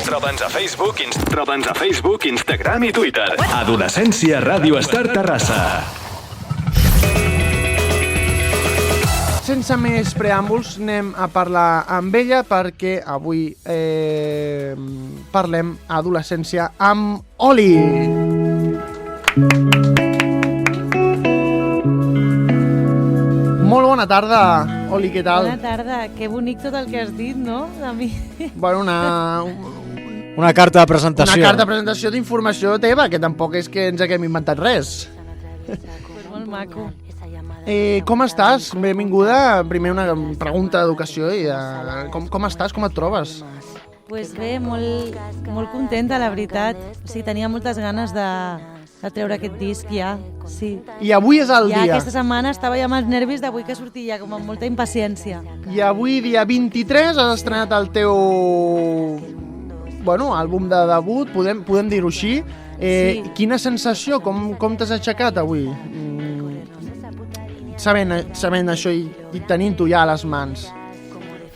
Troba'ns a Facebook, Instagram i Twitter. Adolescència Ràdio Estar Terrassa. Sense més preàmbuls, anem a parlar amb ella perquè avui parlem adolescència amb Oli. Molt bona tarda, Oli, què tal? Bona tarda, que bonic tot el que has dit, no? De mi. Bueno, una carta de presentació. Una carta de presentació d'informació teva, que tampoc és que ens haguem inventat res. Pues molt maco. Com estàs? Benvinguda. Primer una pregunta d'educació. Com estàs? Com et trobes? Pues bé, molt contenta, la veritat. O sigui, tenia moltes ganes de treure aquest disc ja, sí. I avui és el dia. Ja aquesta setmana estava ja amb els nervis d'avui que sortia, com amb molta impaciència. I avui, dia 23, has estrenat el teu àlbum de debut, podem dir-ho així. Sí. Quina sensació? Com t'has aixecat avui? Sabent això i tenint-ho ja a les mans.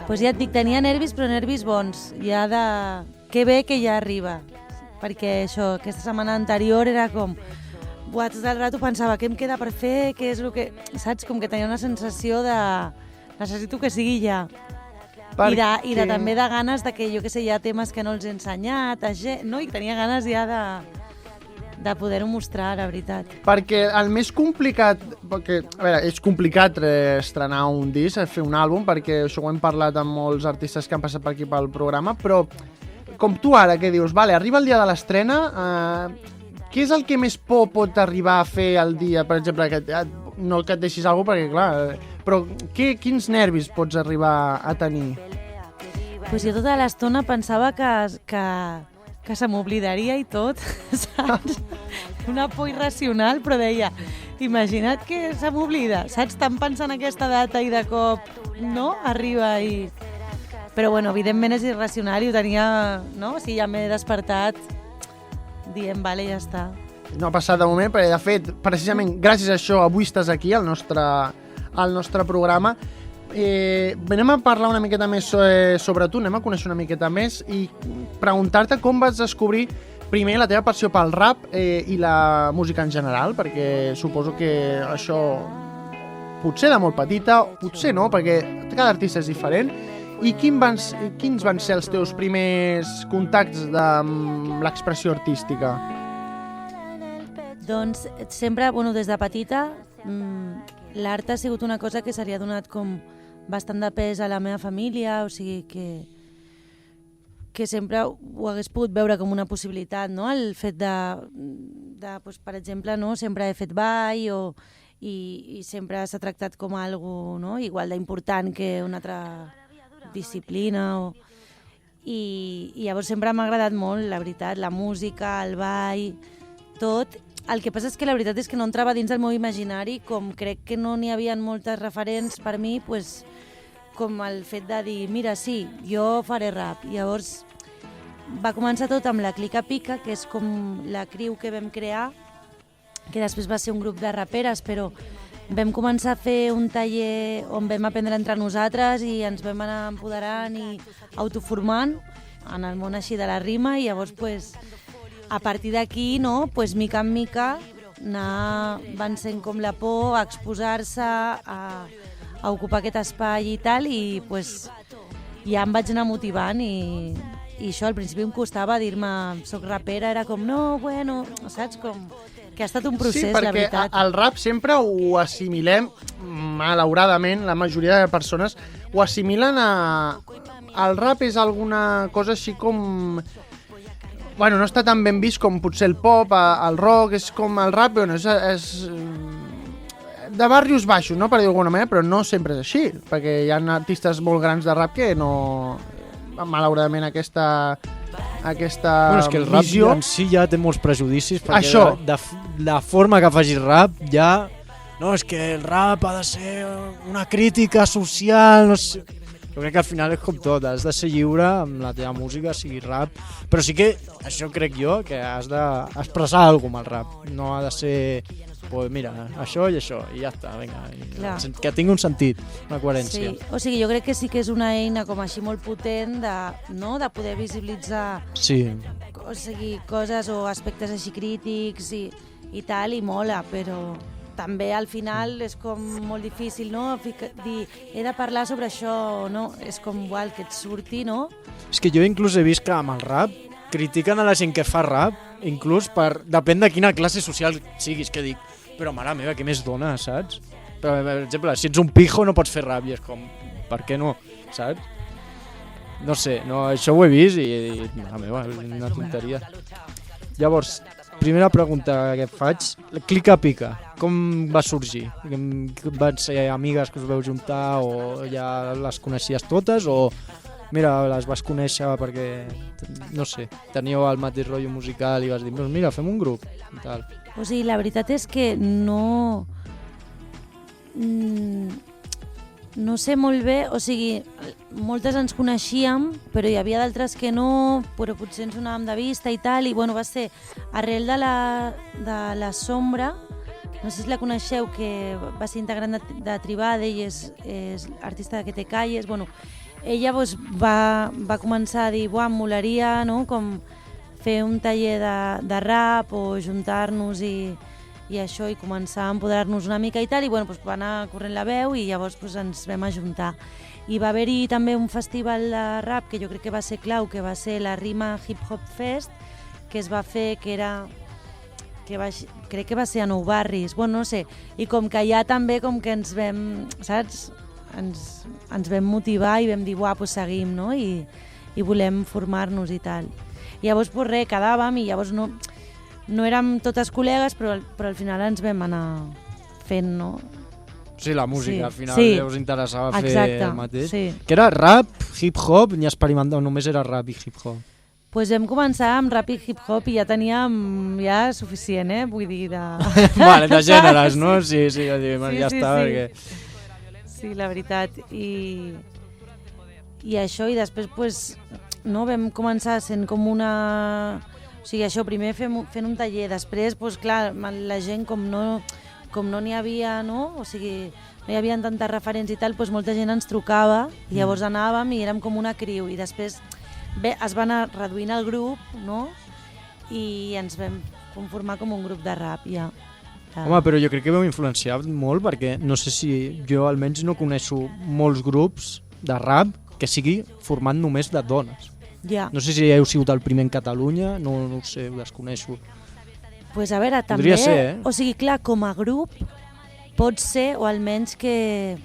Pues ja et dic, tenia nervis, però nervis bons. Ja de... Que bé que ja arriba. Perquè això, aquesta setmana anterior era com... tot el rato pensava, què em queda per fer, què és el que... Saps? Com que tenia una sensació de... Necessito que sigui ja. I també de ganes de que, jo què sé, hi ha temes que no els he ensenyat, no? I tenia ganes ja de poder-ho mostrar, la veritat. Perquè el més complicat... Perquè, a veure, és complicat estrenar un disc, fer un àlbum, perquè això ho hem parlat amb molts artistes que han passat per aquí pel programa, però com tu ara, que dius, vale, arriba el dia de l'estrena, què és el que més por pot arribar a fer el dia, per exemple, no que et deixis alguna cosa, perquè clar, però quins nervis pots arribar a tenir? Pues jo tota l'estona pensava que se m'oblidaria i tot, saps? Una por irracional, però deia, imagina't que se m'oblida, saps? Tant pensant en aquesta data i de cop, no? Arriba i... Però bueno, evidentment és irracional i ho tenia, no? O sigui, ja m'he despertat dient, vale, ja està. No ha passat de moment, perquè de fet, precisament gràcies a això, avui estàs aquí al nostre programa. Anem a parlar una miqueta més sobre tu, anem a conèixer una miqueta més i preguntar-te com vas descobrir primer la teva passió pel rap i la música en general, perquè suposo que això potser de molt petita, potser no, perquè cada artista és diferent. I quins van ser els teus primers contactes amb l'expressió artística? Doncs sempre, des de petita, l'art ha sigut una cosa que se li ha donat com bastant de pes a la meva família, o sigui que sempre ho hagués pogut veure com una possibilitat, no? El fet pues, per exemple, no? Sempre he fet ball i sempre s'ha tractat com algo, no? Igual d'important que una altra disciplina. I llavors sempre m'ha agradat molt, la veritat, la música, el ball, tot. El que passa és que la veritat és que no entrava dins del meu imaginari, com crec que no n'hi havia moltes referents per mi, pues, com el fet de dir, mira, sí, jo faré rap. Llavors va començar tot amb la Clica Pica, que és com la crew que vam crear, que després va ser un grup de raperes, però vam començar a fer un taller on vam aprendre entre nosaltres i ens vam anar empoderant i autoformant en el món així de la rima, i llavors pues, a partir d'aquí, no, pues, mica en mica anar vencent com la por, a exposar-se, a ocupar aquest espai i tal, i pues, ja em vaig anar motivant i això al principi em costava dir-me soc rapera, era com no, bueno, saps, com que ha estat un procés, la veritat. Sí, perquè el rap sempre ho assimilem, malauradament, la majoria de persones ho assimilen el rap és alguna cosa així com... Bueno, no està tan ben vist com potser el pop, el rock, és com el rap, bueno, és de barrios baixos, no? Per dir d'alguna manera, però no sempre és així, perquè hi ha artistes molt grans de rap que no... Malauradament aquesta bueno, és que el rap visió... en si ja té molts prejudicis, perquè això. de la forma que facis rap ja... No, és que el rap ha de ser una crítica social, no sé... Jo crec que al final és com tot, has de ser lliure amb la teva música, sigui rap, però sí que, això crec jo, que has d'expressar alguna cosa amb el rap, no ha de ser pues mira, això i això, i ja està, vinga. Clar. Que tingui un sentit, una coherència. Sí, o sigui, jo crec que sí que és una eina com així molt potent de poder visibilitzar Sí, o sigui, coses o aspectes així crítics i tal, i mola, però també al final és com molt difícil, no? Dir, he de parlar sobre això, no? És com igual que et surti, no? és que jo inclús he vist que amb el rap critiquen a la gent que fa rap, inclús depèn de quina classe social siguis, que dic, però mare meva, què més dona, saps? Però, per exemple, si ets un pijo no pots fer rap i és com, per què no, saps? No sé, això ho he vist i he dit, mare meva, una tonteria. Llavors, primera pregunta que et faig, Clica Pica, com va sorgir? Van ser amigues que us veu juntar o ja les coneixies totes o mira, les vas conèixer perquè, no sé, teníeu el mateix rotllo musical i vas dir, mira, fem un grup i tal. O sigui, la veritat és que no sé molt bé, o sigui, moltes ens coneixíem, però hi havia d'altres que no, però potser ens donàvem de vista i tal, i bueno, va ser arrel de la Sombra, no sé si la coneixeu, que va ser integrant de Tribade i és artista de Que te calles, bueno, ella doncs, va començar a dir, em molaria, no?, com fer un taller de rap o juntar-nos i això, i començar a empoderar-nos una mica i tal, i bueno, doncs va anar corrent la veu i llavors doncs, ens vam ajuntar. I va haver-hi també un festival de rap que jo crec que va ser clau, que va ser la Rima Hip Hop Fest, que es va fer, crec que va ser a Nou Barris, bueno, no sé, i com que allà també com que ens vam, saps, ens vam motivar i vam dir, doncs seguim, no?, i volem formar-nos i tal. I llavors, doncs res, quedàvem i llavors no érem totes col·legues, però al final ens vam anar fent, no? Sí, la música, Sí, al final sí. us interessava fer Exacte, el mateix. sí. Que era rap, hip-hop, ni experimentar, només era rap i hip-hop. Pues vam començar amb rap i hip-hop i ja teníem suficient, vull dir, de... Vale, de gèneres, no? Sí, ja, Sí, ja sí, està, sí. perquè... Sí, la veritat. I això, i després pues, no, vam començar sent com una... O sigui, això, primer fent un taller, després, pues, clar, la gent com no n'hi havia, no? O sigui, no hi havia tantes referents i tal, pues, molta gent ens trucava i llavors anàvem i érem com una criu i després es va anar reduint el grup, no? I ens vam conformar com un grup de rap, ja. Home, però jo crec que veu influenciat molt perquè no sé si jo almenys no coneixo molts grups de rap que sigui format només de dones. Ja. No sé si heu sigut el primer en Catalunya, no ho sé, ho desconeixo. Pues a veure, també... Podria ser, O sigui, clar, com a grup pot ser, o almenys que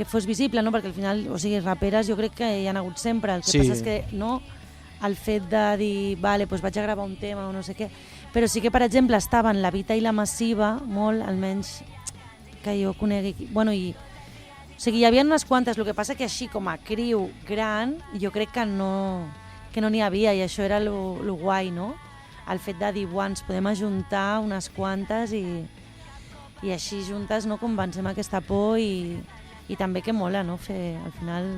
fos visible, no? Perquè al final, o sigui, raperes jo crec que hi ha hagut sempre. El que Sí. passa és que, no, el fet de dir, vale, pues vaig a gravar un tema o no sé què, però sí que, per exemple, estaven la Vita i la Massiva, molt, almenys que jo conegui... Bueno, o sigui, hi havia unes quantes, el que passa que així, com a criu gran, jo crec que no n'hi havia, i això era lo guai, no? El fet de dir, ens podem ajuntar unes quantes i així juntes, no, convencem aquesta por i també que mola, no? Fer, al final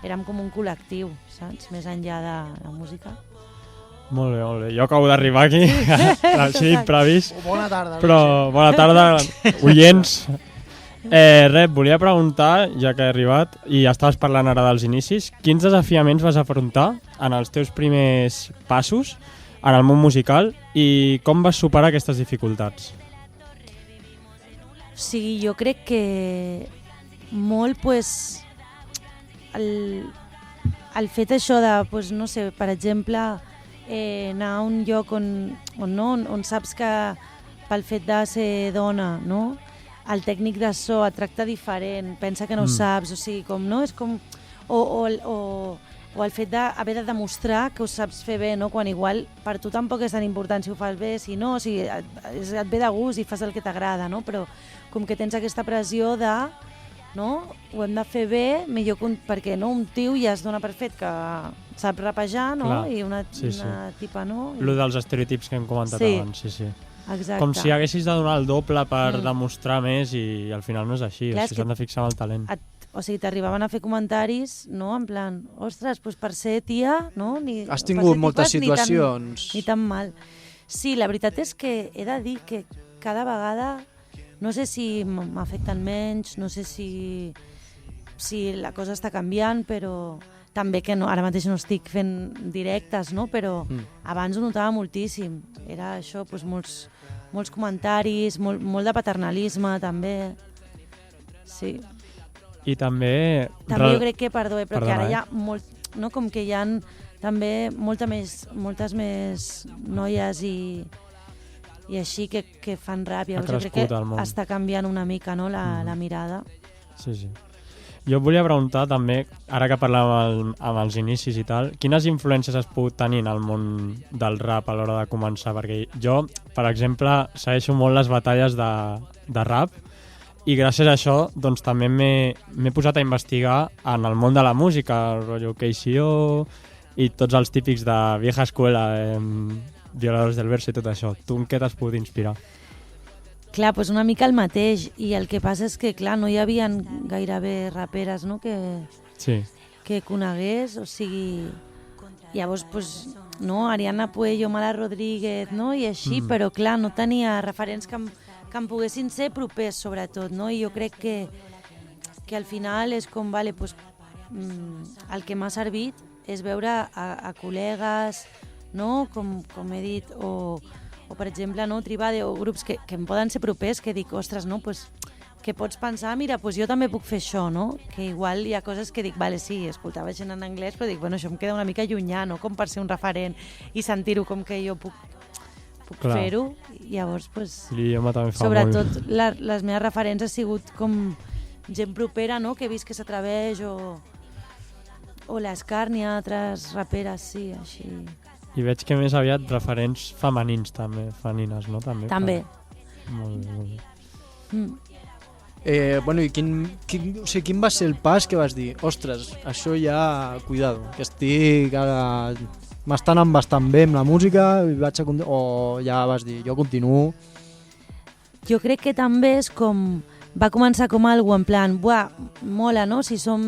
érem com un col·lectiu, saps? Més enllà de la música. Molt bé, molt bé. Jo acabo d'arribar aquí, així imprevist, Bona tarda. però bona tarda, oients. Res, volia preguntar, ja que he arribat, i estaves parlant ara dels inicis, quins desafiaments vas afrontar en els teus primers passos en el món musical i com vas superar aquestes dificultats? O sigui, jo crec que molt, pues, el fet això de, pues, no sé, per exemple, anar a un lloc on saps que pel fet de ser dona, no? El tècnic de so et tracta diferent, pensa que no ho saps, o sigui, com, no? És com... O el fet d'haver de demostrar que ho saps fer bé, no? Quan igual per tu tampoc és tan important si ho fas bé, si no, o sigui, et ve de gust i fas el que t'agrada, no? Però com que tens aquesta pressió de, no? Ho hem de fer bé, millor que perquè no, un tio ja es dona per fet que sap rapejar, no? Clar, I una sí. tipa, no? Lo dels estereotips que hem comentat Sí. abans, sí. Exacte. Com si haguessis de donar el doble per demostrar més i al final no és així, Clar, o sigui, s'han de fixar en el talent. O sigui, t'arribaven a fer comentaris, no? En plan, ostres, doncs per ser tia, no? Has tingut moltes situacions. Ni tan mal. Sí, la veritat és que he de dir que cada vegada no sé si m'afecten menys, no sé si la cosa està canviant, però també que ara mateix no estic fent directes, no? Però abans ho notava moltíssim. Era això, doncs molts comentaris, molt de paternalisme, també. Sí. I també... També jo crec que, però que ara hi ha molt... No? Com que hi ha també moltes més noies i així que fan rap. Llavors jo crec que està canviant una mica, no? La mirada. Sí. Jo et volia preguntar també, ara que parlàvem amb els inicis i tal, quines influències has pogut tenir en el món del rap a l'hora de començar? Perquè jo, per exemple, segueixo molt les batalles de rap i gràcies a això doncs, també m'he posat a investigar en el món de la música, el rotllo KCO i tots els típics de vieja escuela, violadors del verso i tot això. Tu en què t'has pogut inspirar? Clar, doncs una mica el mateix, i el que passa és que, clar, no hi havia gairebé raperes, no?, que conegués, o sigui... Llavors, doncs, no, Ariana Puello, Mala Rodríguez, no?, i així, però, clar, no tenia referents que em poguessin ser propers, sobretot, no?, i jo crec que al final és com, vale, doncs, el que m'ha servit és veure a col·legues, no?, com he dit, o per exemple, no, Tribade, o grups que em poden ser propers, que dic, ostres, no, pues, que pots pensar, mira, pues jo també puc fer això, no? Que igual hi ha coses que dic, vale, sí, escoltava gent en anglès, però dic, bueno, això em queda una mica llunyà, no?, com per ser un referent i sentir-ho com que jo puc fer-ho. Llavors, pues, sobretot les meves referents ha sigut com gent propera, no?, que he vist que s'atreveix, o l'Escàrnia, altres raperes, sí, així... I veig que més aviat referents femenins també, femenines, no? També. Molt bé. Bueno, i quin va ser el pas que vas dir? Ostres, això ja, cuidado, que estic ara... M'estan bastant bé amb la música, o ja vas dir, jo continuo... Jo crec que també és com... Va començar com algo en plan, buah, mola, no? Si som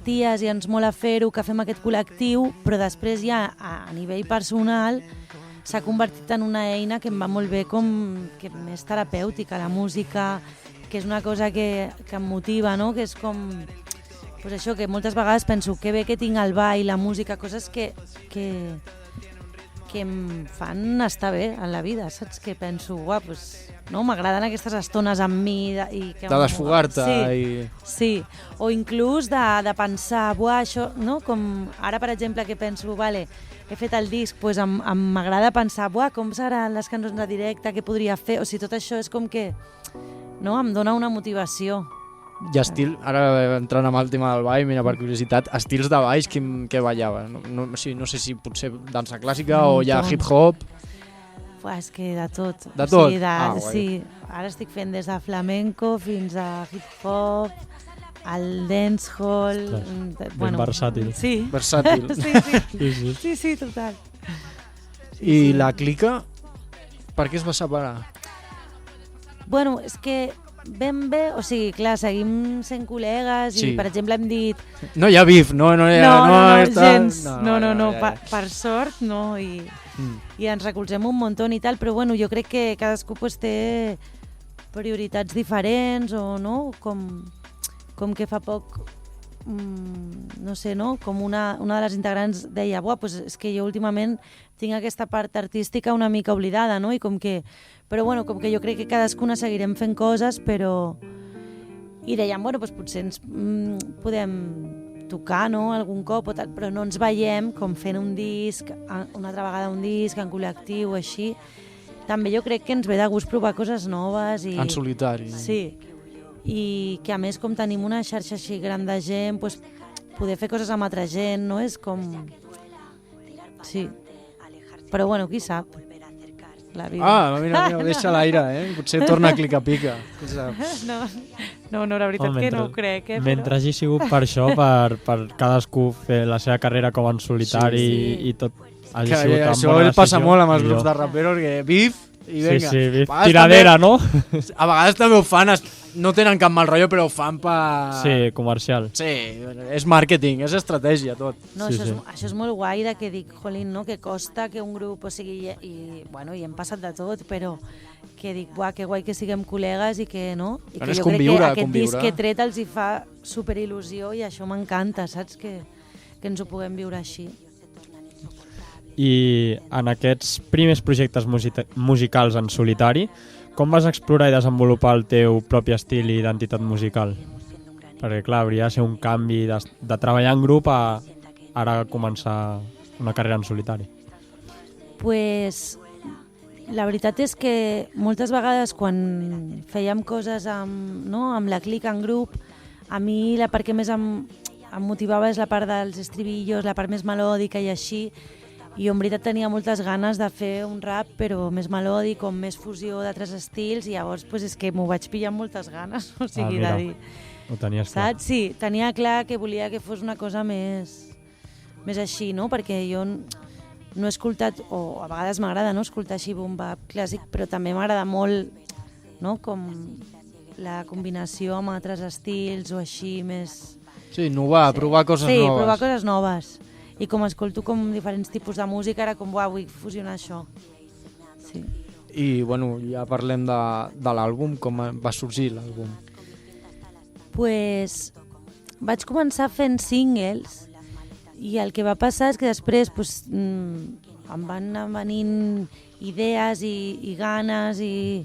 ties i ens mola fer-ho, que fem aquest col·lectiu, però després ja a nivell personal s'ha convertit en una eina que em va molt bé, com que més terapèutica, la música, que és una cosa que em motiva, no? Que és com... Pues això, que moltes vegades penso que bé que tinc el ball, la música, coses que em fan estar bé en la vida, saps? Que penso, uah, pues, no? M'agraden aquestes estones amb mi de desfogar-te. Sí, o inclús de pensar, buah, això, no? Com ara, per exemple, que penso, vale, he fet el disc, pues m'agrada pensar, buah, com seran les cançons de directe, què podria fer? O sigui, tot això és com que, no? Em dona una motivació. I ara entrant amb el tema del ball, mira, per curiositat, estils de balls que ballava? No sé si potser dansa clàssica o ja hip-hop? És que de tot. De tot? Sí, ara estic fent des de flamenco fins a hip-hop, al dancehall... Ben versàtil. Sí. Versàtil. Sí, total. I la clica, per què es va separar? Bueno, és que ben bé, o sigui, clar, seguim sent col·legues i, per exemple, hem dit... No hi ha bif, no gens, no, per sort, no, i ens recolzem un muntó i tal, però bueno, jo crec que cadascú pues, té prioritats diferents o no, com que fa poc, no sé, no, com una de les integrants deia, buah, pues és que jo últimament tinc aquesta part artística una mica oblidada, no, i però bueno, com que jo crec que cadascuna seguirem fent coses, però... I dèiem, bueno, doncs potser ens podem tocar, no?, algun cop o tal, però no ens veiem com fent un disc, una altra vegada un disc, en col·lectiu, així. També jo crec que ens ve de gust provar coses noves i... En solitari. Sí. I que a més, com tenim una xarxa així gran de gent, doncs poder fer coses amb altra gent, no? És com... Sí. Però bueno, qui sap? La vida. Mira, deixa l'aire, Potser torna a clica-pica. No, la veritat que no ho crec, Mentre hagi sigut per això, per cadascú fer la seva carrera com en solitari i tot hagi sigut amb bona decisió. Això passa molt amb els grups de raperos, que bif I Sí, vinga. sí, A vegades tiradera, no? A vegades també ho fan, no tenen cap mal rotllo, però ho fan per... Sí, comercial. Sí, és màrqueting, és estratègia, tot. No, Sí, això és molt guai de que dic, jolín, no? Que costa que un grup, o sigui, bueno, i hem passat de tot, però que dic, buah, que guai que siguem col·legues i que, no? I Bueno, que és jo crec que conviure, aquest conviure. disc que he tret els hi fa superil·lusió i això m'encanta, saps? Que ens ho puguem viure així. I en aquests primers projectes musicals en solitari, com vas explorar i desenvolupar el teu propi estil i identitat musical? Perquè, clar, hauria de ser un canvi de treballar en grup a ara començar una carrera en solitari. Pues, la veritat és que moltes vegades quan fèiem coses amb la clica en grup, a mi la part que més em motivava és la part dels estribillos, la part més melòdica i així, i jo en veritat tenia moltes ganes de fer un rap però més melòdic, amb més fusió d'altres estils, i llavors pues, és que m'ho vaig pillar amb moltes ganes, o sigui, mira, de dir... Ho tenies clar. Saps? Sí, tenia clar que volia que fos una cosa més així, no? Perquè jo no he escoltat, o a vegades m'agrada no escoltar així boom bap clàssic, però també m'agrada molt, no? Com la combinació amb altres estils o així més... Sí, innovar, provar coses noves. Sí, provar coses noves. I com escolto com diferents tipus de música, era com, uau, vull fusionar això. Sí. I, bueno, ja parlem de l'àlbum, com va sorgir l'àlbum. Pues vaig començar fent singles i el que va passar és que després pues, em van anar venint idees i ganes i...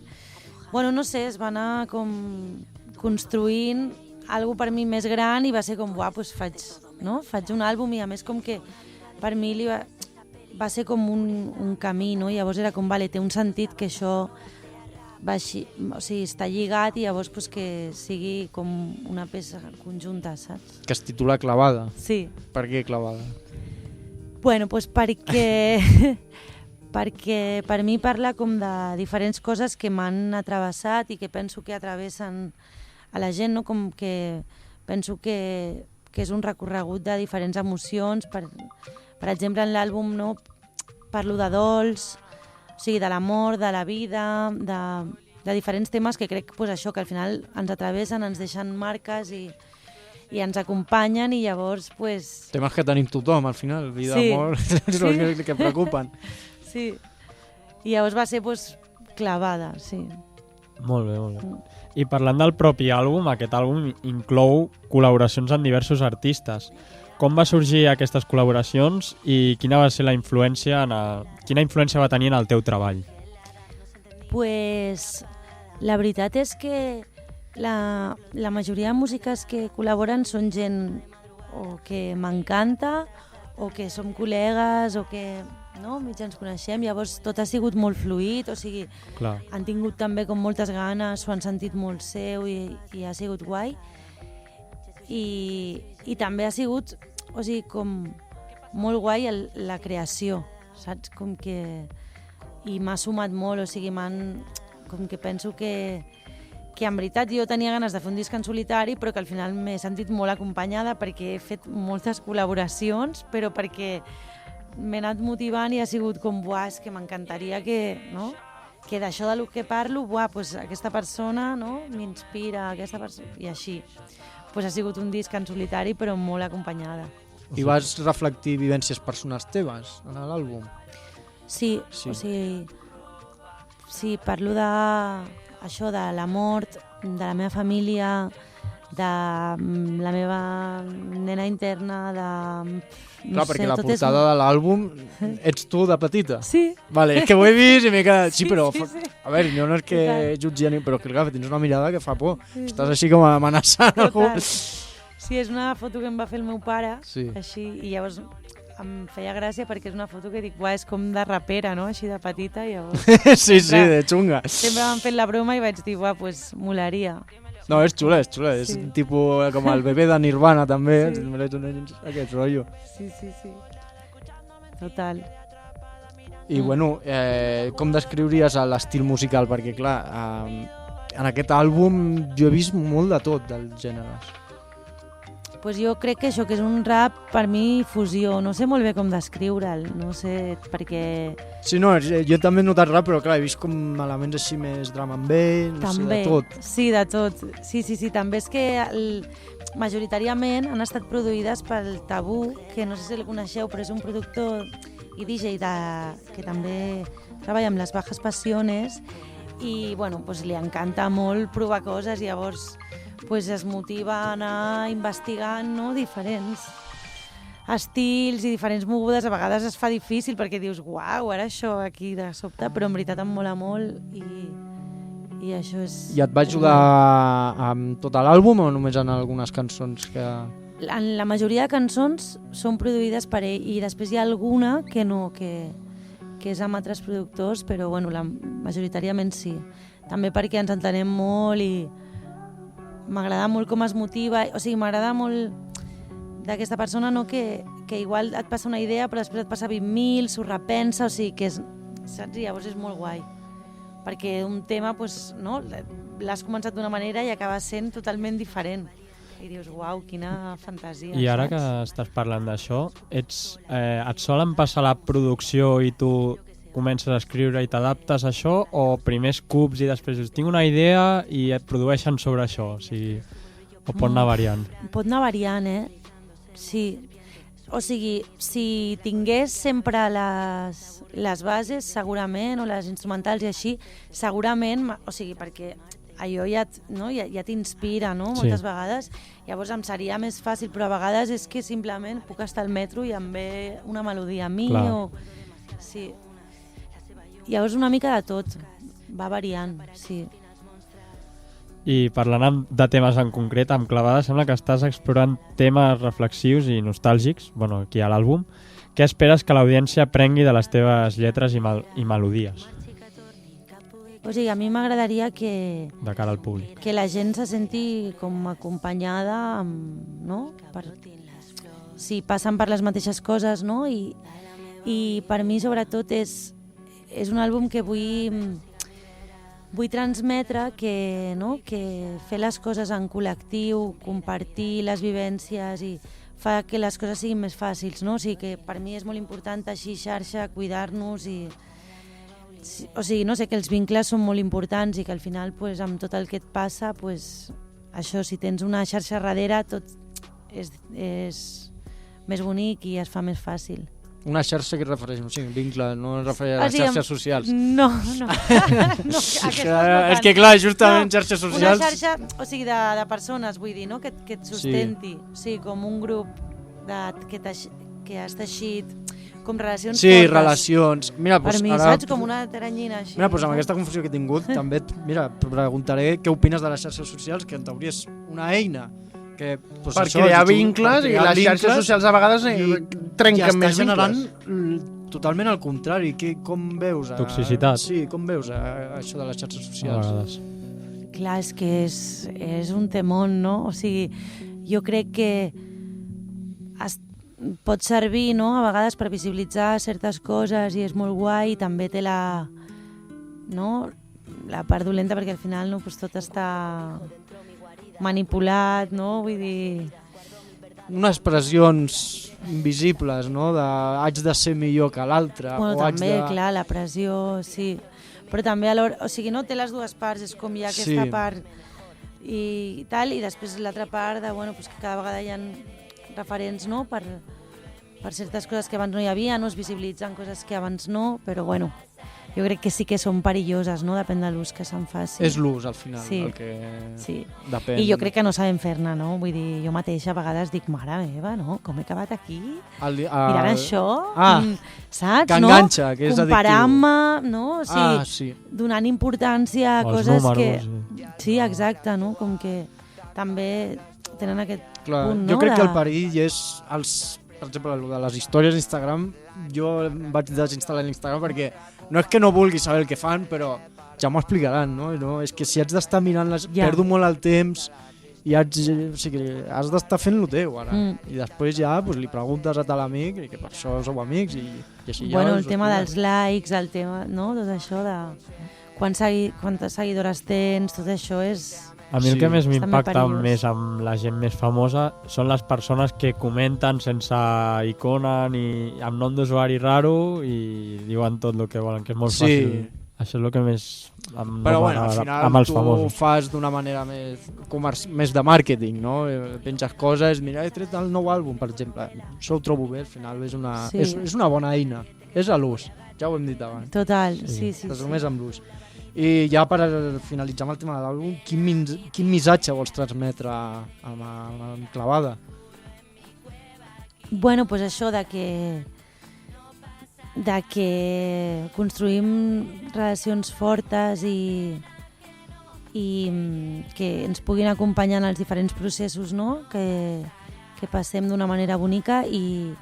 Bueno, no sé, es va anar com construint algo per mi més gran i va ser com, uah, pues faig un àlbum i a més com que per mi va ser com un camí, no? I llavors era com, vale, té un sentit que això va així, o sigui, està lligat i llavors pues, que sigui com una peça conjunta, saps? Que es titula Clavada. Sí. Per què Clavada? Bueno, pues perquè per mi parla com de diferents coses que m'han atravessat i que penso que atravessen a la gent, no? Com que penso que és un recorregut de diferents emocions. Per exemple, en l'àlbum no, parlo de dols, o sigui, de l'amor, de la vida, de diferents temes que crec pues, això, que al final ens atravessen, ens deixen marques i ens acompanyen i llavors... Pues... Temes que tenim tothom, al final, vida, sí. amor, és el que preocupen. Sí, i llavors va ser pues, clavada, sí. Molt bé, molt bé. I parlant del propi àlbum, aquest àlbum inclou col·laboracions amb diversos artistes. Com va sorgir aquestes col·laboracions i quina va ser la influència quina influència va tenir en el teu treball? Pues la veritat és que la majoria de músiques que col·laboren són gent o que m'encanta o que som col·legues o que no, mig ens coneixem, llavors tot ha sigut molt fluid, o sigui, Clar. han tingut també com moltes ganes, s'ho han sentit molt seu i ha sigut guai. I també ha sigut, o sigui, com molt guai la creació, saps? Com que... I m'ha sumat molt, o sigui, com que penso que en veritat jo tenia ganes de fer un disc en solitari, però que al final m'he sentit molt acompanyada perquè he fet moltes col·laboracions, però perquè m'he anat motivant i ha sigut com, buah, és que m'encantaria que, no? Que d'això del que parlo, buah, pues aquesta persona, no? M'inspira, aquesta persona, i així. Pues ha sigut un disc en solitari, però molt acompanyada. I vas reflectir vivències personals teves en l'àlbum? Sí, o sigui, sí, parlo d'això, de la mort, de la meva família, de la meva nena interna, Clar, perquè la portada de l'àlbum ets tu de petita. Sí. Vale, és que ho he vist i m'he quedat... Sí, però... Sí. A veure, jo no és que jutgi a ningú, però clar, tens una mirada que fa por. Estàs així com amenaçant algú. Sí, és una foto que em va fer el meu pare, així, i llavors em feia gràcia perquè és una foto que dic, uah, és com de rapera, no?, així de petita, i llavors... Sí, de xunga. Sempre m'han fet la broma i vaig dir, uah, pues molaria. No, és xula, és tipus com el bebè de Nirvana també, aquest rotllo. Sí. Total. I bueno, com descriuries l'estil musical? Perquè clar, en aquest àlbum jo he vist molt de tot dels gèneres. pues jo crec que això, que és un rap per mi fusió, no sé molt bé com descriure'l, no sé, perquè Sí, no, jo també he notat rap, però clar, he vist com elements així més drum and bass, no sé, de tot. Sí, de tot. Sí, també és que majoritàriament han estat produïdes pel Tabú, que no sé si el coneixeu, però és un productor i DJ que també treballa amb les Bajas Passiones i bueno, pues, li encanta molt provar coses i llavors pues, es motiva a anar investigant, no? Diferents estils i diferents mogudes. A vegades es fa difícil perquè dius uau, ara això aquí de sobte, però en veritat em mola molt i això és... I et va ajudar amb tot l'àlbum o només en algunes cançons que... En la majoria de cançons són produïdes per ell i després hi ha alguna que no, que és amb altres productors, però bueno, majoritàriament sí. També perquè ens entenem molt i m'agrada molt com es motiva, o sigui, m'agrada molt d'aquesta persona, no? que igual et passa una idea però després et passa 20.000, s'ho repensa, o sigui, que és, saps? I llavors és molt guai, perquè un tema, pues, no? L'has començat d'una manera i acaba sent totalment diferent. I dius, uau, quina fantasia. I ara saps? que estàs parlant d'això, et solen passar la producció i tu comences a escriure i t'adaptes a això, o primer escups i després dius, tinc una idea i et produeixen sobre això? O sigui, o pot anar variant? Pot anar variant, Sí. O sigui, si tingués sempre les bases, segurament, o les instrumentals i així, segurament, o sigui, perquè allò ja t'inspira, no? Sí. Moltes vegades. Llavors em seria més fàcil, però a vegades és que simplement puc estar al metro i em ve una melodia a mi. Clar. Sí. Llavors una mica de tot, va variant, sí. I parlant de temes en concret, amb Clavada sembla que estàs explorant temes reflexius i nostàlgics, bueno, aquí a l'àlbum. Què esperes que l'audiència prengui de les teves lletres i melodies O sigui, a mi m'agradaria que de cara al públic? la gent se senti com acompanyada, no? Si passen per les mateixes coses, no? I per mi, sobretot, és un àlbum que vull transmetre que fer les coses en col·lectiu, compartir les vivències i fa que les coses siguin més fàcils, no? O sigui que per mi és molt important teixir xarxa, cuidar-nos i... O sigui, no sé, que els vincles són molt importants i que al final, pues, amb tot el que et passa, pues, això, si tens una xarxa darrere, tot és més bonic i es fa més fàcil. Una xarxa que es refereix, o sigui, un vincle, no es refereix a les xarxes socials. No. És que clar, justament xarxes socials... Una xarxa, o sigui, de persones, vull dir, no? Que et sustenti. Sí. O sigui, com un grup que has teixit com relacions sí, fortes. Relacions. Mira, per mi, ara... saps? Com una teranyina així. Mira, amb aquesta confusió que he tingut, també preguntaré què opines de les xarxes socials, que en teoria és una eina que... Per crear vincles, i les xarxes socials a vegades trenquen més vincles. I està generant totalment al contrari. Com veus? Toxicitat. Sí, com veus això de les xarxes socials? A vegades. Clar, és que és un temón, no? O sigui, jo crec que pot servir, no?, a vegades per visibilitzar certes coses i és molt guai, i també té la part dolenta perquè al final pues, tot està manipulat, no? Vull dir... Unes pressions invisibles, no?, de haig de ser millor que l'altre. Bueno, també, clar, la pressió, sí. Però també alhora, o sigui, no té les dues parts, és com hi ha aquesta part i tal, i després l'altra part de, bueno, pues que cada vegada hi ha referents, no?, per certes coses que abans no hi havia, no es visibilitzen coses que abans no, però bueno, jo crec que sí que són perilloses, no? Depèn de l'ús que se'n faci. És l'ús, al final, el que depèn. I jo crec que no sabem fer-ne, no? Vull dir, jo mateixa a vegades dic, mare meva, no? Com he acabat aquí? Mirant això, saps? Que enganxa, que és addictiu. Comparant-me, no? O sigui, donant importància a coses números, que... Sí, exacte, no? Com que també tenen aquest punt, no? Jo crec que el perill és per exemple, de les històries d'Instagram, jo vaig desinstal·lar l'Instagram perquè no és que no vulgui saber el que fan, però ja m'ho explicaran, no? És que si haig d'estar mirant-les, perdo molt el temps i has d'estar fent el teu ara. I després ja li preguntes a tal amic, que per això sou amics, i així ja... Bueno, el tema dels likes, el tema, no? Tot això de quantes seguidores tens, tot això és A mi el Sí. que més Està molt m'impacta perillós. més amb la gent més famosa són les persones que comenten sense icona ni amb nom d'usuari raro i diuen tot el que volen, que és molt Sí. fàcil. Això és el que més Però bueno, al m'agrada final amb els tu famosos. fas d'una manera més de màrqueting, no? Penges coses, mira, he tret el nou àlbum, per exemple. Això ho trobo bé, al final és una, Sí. és una bona eina. És a l'ús, ja ho hem dit abans. Total, sí, sí. Resumeix amb l'ús. I ja per finalitzar amb el tema de l'àlbum, quin missatge vols transmetre amb Clavada? Bueno, pues això de que construïm relacions fortes i que ens puguin acompanyar en els diferents processos, no? Que passem d'una manera bonica i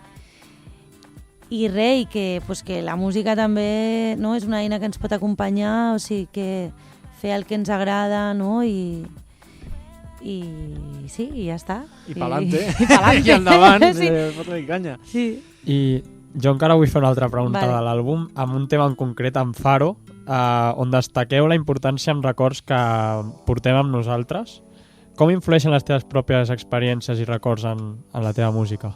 que la música també, no, és una eina que ens pot acompanyar, o sigui que fer el que ens agrada, no? I sí, i ja està. I pa'lante. I pa'lante. I endavant, Sí. fot-li canya. Sí. I jo encara vull fer una altra pregunta Vale. de l'àlbum, amb un tema en concret, amb Faro, on destaqueu la importància amb records que portem amb nosaltres. Com influeixen les teves pròpies experiències i records en la teva música?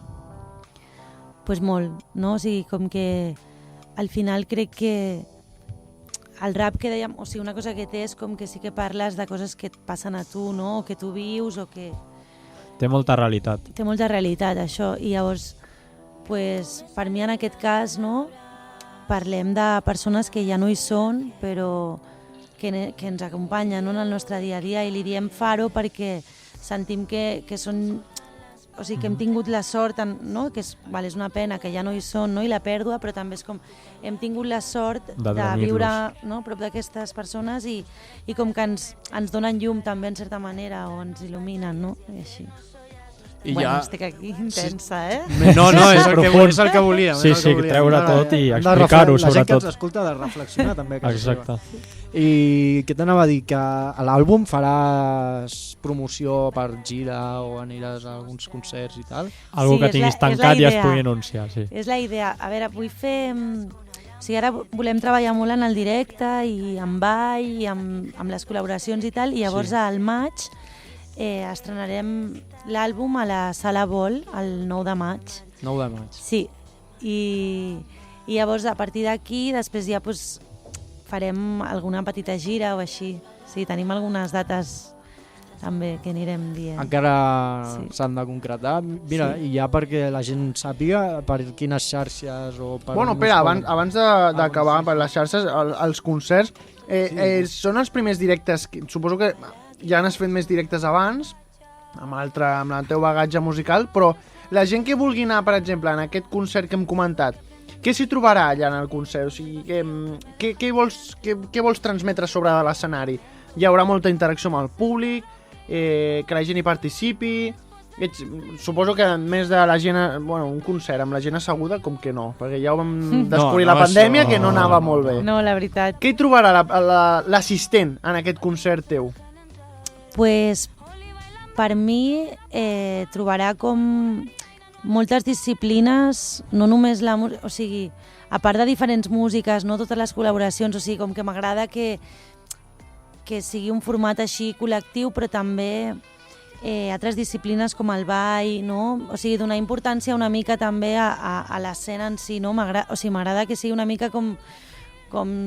Pues molt, no? O sigui, com que al final crec que el rap que dèiem, o sigui, una cosa que té és com que sí que parles de coses que et passen a tu, no? O que tu vius, o que Té molta realitat. té molta realitat, això. I llavors, pues, per mi en aquest cas, no? Parlem de persones que ja no hi són, però que ens acompanyen, no? En el nostre dia a dia, i li diem Faro perquè sentim que són... O sigui, que hem tingut la sort, no? Que és una pena que ja no hi són, no? I la pèrdua, però també és com hem tingut la sort De de tenir-los. viure, no? A prop d'aquestes persones i com que ens donen llum també en certa manera o ens il·luminen, no? I així. I bueno, ja... estic aquí intensa, eh? No, és el que, Profund. és el que volíem. Sí, és el que sí, volíem. treure Ara, tot i hem de explicar-ho, La gent que sobretot. ens escolta ha de reflexionar també. a casa Exacte. seva. I què t'anava a dir? Que a l'àlbum faràs promoció per gira o aniràs a alguns concerts i tal? Algú Sí, que és tinguis la- és la tancat i es idea. pugui anunciar, sí. És la idea. A veure, vull fer... O sigui, ara volem treballar molt en el directe i amb ball i amb les col·laboracions i tal, i llavors Sí. al maig estrenarem l'àlbum a la Sala Vol el 9 de maig. 9 de maig. Sí, i llavors a partir d'aquí després ja pues, farem alguna petita gira o així. Sí, tenim algunes dates també que anirem dient. Encara Sí. s'han de concretar. Mira, Sí. i ja perquè la gent sàpiga per quines xarxes o per... Bueno, on espera, es poden- abans d'acabar per les xarxes, els concerts, són els primers directes, suposo que ja n'has fet més directes abans, amb el teu bagatge musical, però la gent que vulgui anar, per exemple, en aquest concert que hem comentat, què s'hi trobarà allà en el concert? O sigui, què vols transmetre sobre de l'escenari? Hi haurà molta interacció amb el públic, que la gent hi participi... Suposo que a més de la gent... Bueno, un concert amb la gent asseguda, com que no, perquè ja ho vam descobrir no, la pandèmia, això- que no anava molt bé. No, la veritat. Què hi trobarà l'assistent en aquest concert teu? Pues, per mi trobarà com moltes disciplines, no només la música, o sigui, a part de diferents músiques, no totes les col·laboracions, o sigui, com que m'agrada que sigui un format així col·lectiu, però també altres disciplines com el ball, no? O sigui, donar importància una mica també a l'escena en si, no? O sigui, m'agrada que sigui una mica com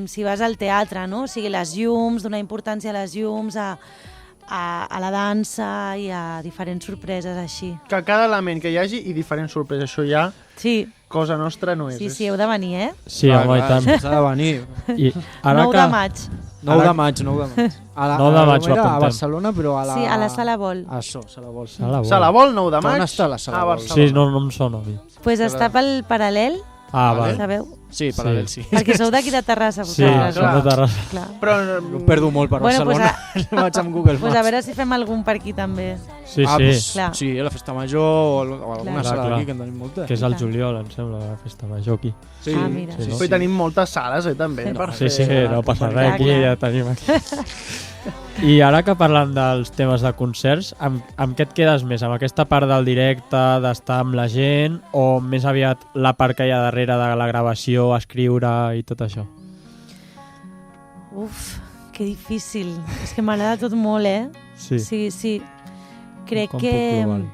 si vas al teatre, no? O sigui, les llums, donar importància a les llums, a la dansa i a diferents sorpreses així. Que cada element que hi hagi i diferents sorpreses, això ja Sí, cosa nostra no és. sí, heu de venir, eh? Sí, home, i tant. S'ha de venir. I ara 9 que... de maig. 9 de maig, 9 de maig. 9 de maig ho a apuntem. Barcelona, però a la... Sí, a la Sala Vol. A Sala Vol. Sala Vol, 9 de maig. On està la Sala a Vol? Barcelona. Sí, no em sona a mi. Pues està pel paral·lel, Ah, Vale. vale. sabeu? Sí, paral·lel, sí. Perquè sou d'aquí de Terrassa, Sí, vosaltres. som de Terrassa. Clar. Però Ho perdo molt per Bueno, pues Barcelona. Vaig amb Google Maps. Pues a veure si fem algun per aquí també. Sí, sí, Pues, Clar. sí, la festa major o alguna Clar. sala Clar. d'aquí, que en tenim moltes. que és el Clar. juliol, em sembla, la festa major aquí. Sí, Ah, mira. Sí, no? Però tenim moltes sales, també. No, per Sí, sí, fer no passa companyia. res, aquí Clar, ja tenim aquí. I ara que parlant dels temes de concerts, amb què et quedes més? Amb aquesta part del directe, d'estar amb la gent, o més aviat la part que hi ha darrere de la gravació, escriure i tot això? Uf, que difícil. És que m'agrada tot molt, eh? Sí. Sí. Crec Com que... puc global.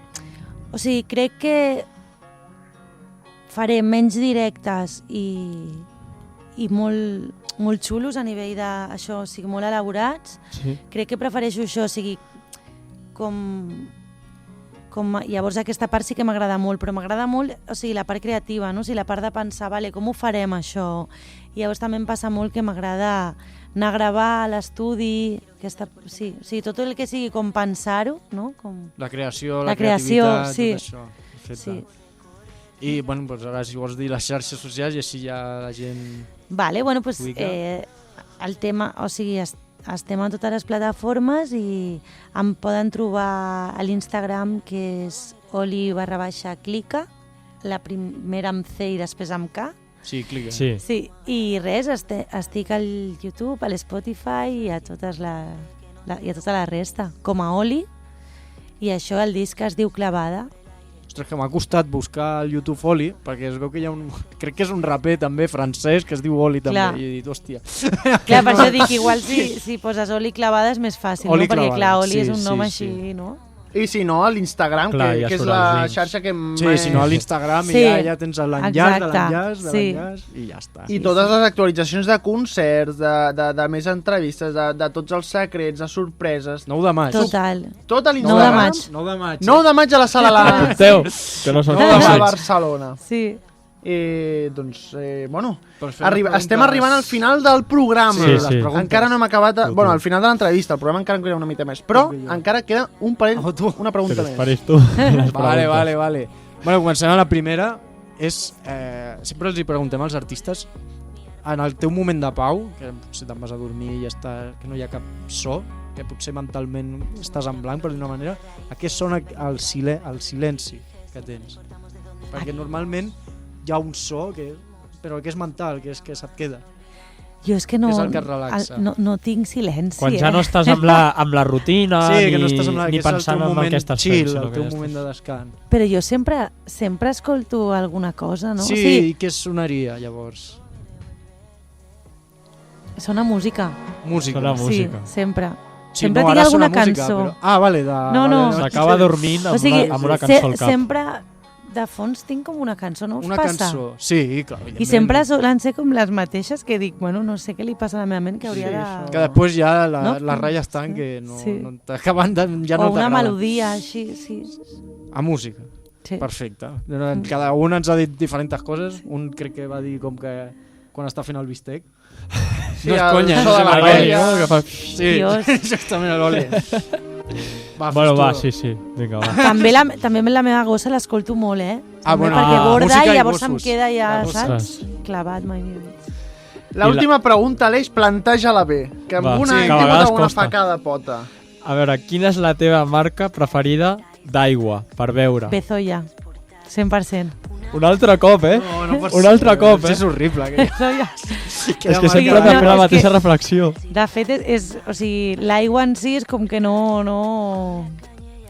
O sigui, crec que faré menys directes i molt xulos a nivell d'això, o sigui, molt elaborats. Sí. Crec que prefereixo això, o sigui, llavors aquesta part sí que m'agrada molt, però m'agrada molt, o sigui, la part creativa, no? O sigui, la part de pensar, vale, com ho farem això? I llavors també em passa molt que m'agrada anar a gravar a l'estudi, sí, o sigui, tot el que sigui com pensar-ho, no? La creació, La creació, creativitat, sí. tot això. Perfecte. Sí. I, bueno, doncs ara si vols dir les xarxes socials i així ja la gent... Vale, bueno, pues, Ubica. el tema, o sigui, estem a totes les plataformes i em poden trobar a l'Instagram, que és oli_clica, la primera amb C i després amb K. Sí, clica. Sí. Sí, i res, estic al YouTube, a l'Spotify i a tota la resta, com a Oli, i això, el disc es diu Clavada. Ostres, que m'ha costat buscar al YouTube Oli, perquè es veu que hi ha un... Crec que és un raper també francès que es diu Oli també, Clar. i he dit, hòstia. Clar, per això dic, igual si poses Oli Clavada és més fàcil, Oli no? Perquè Clavada, clar, Oli sí, és un nom sí, així, sí. no? I si no, a l'Instagram, Clar, ja que és surt la els links. xarxa que... Sí, si no a l'Instagram Sí. i ja tens l'enllaç de Exacte, l'enllaç, de sí. l'enllaç, i ja està. I totes les actualitzacions de concerts, de més entrevistes, de tots els secrets, de sorpreses... 9 de maig. Total. Tot a 9 de l'Instagram. maig. 9 de maig. 9 de maig a la Sala Lana. Apunteu, que no són 9 de maig a fàcils. Barcelona. Sí. Bueno, Per fer les preguntes- estem arribant al final del programa. Sí, les sí. preguntes. Encara no hem acabat... Tu. Bueno, al final de l'entrevista, el programa encara en queda una mica més. Però encara queda un parell, Oh, tu. una pregunta Que més. esperis tu. les Vale, preguntes. vale. Bueno, comencem amb la primera. És, sempre els hi preguntem als artistes, en el teu moment de pau, que potser te'n vas a dormir i ja està, que no hi ha cap so, que potser mentalment estàs en blanc, per dir-ho d'una manera, a què sona el silenci que tens? Perquè normalment hi ha un so, però que és mental, que és que se't queda. Jo és que no, És el que et relaxa. no tinc silenci. Quan ja no estàs amb la rutina, Sí, que ni, no estàs amb ni que és el pensant teu en el moment que estàs chill, fent. sinó el que teu ja estàs- moment de descans. Però jo sempre escolto alguna cosa, no? Sí, O sigui, i què sonaria llavors? sona música. Música. Sona música. Sí, sempre. Sí, sempre no, tinc ara alguna sona música, cançó. Però... Ah, vale. No, no. S'acaba dormint amb, O sigui, amb una cançó al cap. sempre de fons tinc com una cançó, no us Una passa? cançó. Sí, clar. I sempre solen ser com les mateixes que dic, bueno, no sé què li passa a la meva ment que hauria de... Que després ja No? les ratlles estan que no, Sí. no t'acaben de... Ja no o una t'agraden. melodia així, sí. A música. Sí. Perfecte. Cada un ens ha dit diferents coses. Un crec que va dir com que quan està fent el bistec. Sí, no és el conya, so de la L'oli, paella. no? Que fa... Sí, Dios. exactament l'oli. Va, Bueno, fes-tu. va, sí. Vinga, va. També la meva gossa l'escolto molt, Ah, També bueno, perquè borda música i i llavors gossos. em queda ja, La gossa. saps? Clavat, mai millor. L'última pregunta, Aleix, planteja-la bé. Que amb Va, una sí, hem que a tingut vegades alguna costa. fa cada pota. A veure, quina és la teva marca preferida d'aigua per beure? Bezoya, 100%. Un altre cop, eh? No pot Un ser. altre cop, És horrible. Que... Bezoya. És que sempre Sí, hem de no, fer la és mateixa que- reflexió. De fet, o sigui, l'aigua en si és com que no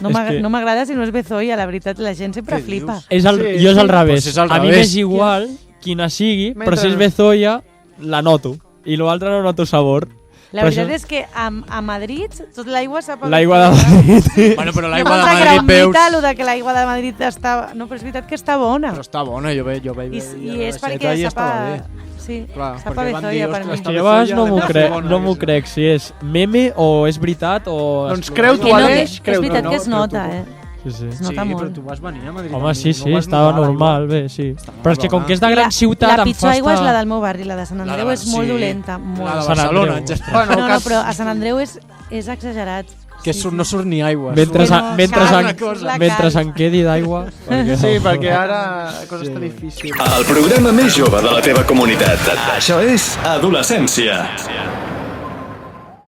És que- m'agrada si no és Bezoya, la veritat, la gent sempre Què flipa. dius? Jo és al sí. revés. Pues és al A mi revés. m'és igual quina sigui, però si és Mentre- Bezoya, la noto. I l'altre no noto sabor. La Però veritat això- és que a Madrid tot l'aigua sap a L'aigua de Bezoya. Madrid. Bueno, però No l'aigua de pensa que era Madrid un veus... mite, allò de que l'aigua de Madrid està... No, però és veritat que està bona. Però està bona, jo veig. I és perquè ja sap a... estava bé. Sí, Clar, sap a perquè van dir, Bezoya per ostres, mi. està Que jo a vegades no m'ho Bezoya, crec, bona, no m'ho aquesta. crec si és meme o és veritat o... Doncs creu tu, Que no, que, Aleix, és creu tu. veritat que es però nota, tu- Sí, sí. Es Sí, nota però molt. tu vas venir a Madrid. Home, sí, no vas estava notar normal, bé, sí. molt Però és que com bona. que és de gran ciutat La em pitjor fa aigua és estar... la del meu barri, la de Sant Andreu és molt dolenta. La de Molt. Sant Barcelona, Andreu. en general. Bueno, No, cas- però a Sant Andreu és exagerat. Que no surt ni aigua. Mentre, Que no, mentre, cal, se'n- cosa. mentre se'n quedi d'aigua... Sí, perquè ara la cosa està difícil. El programa més jove de la teva comunitat. Això és Adolescència.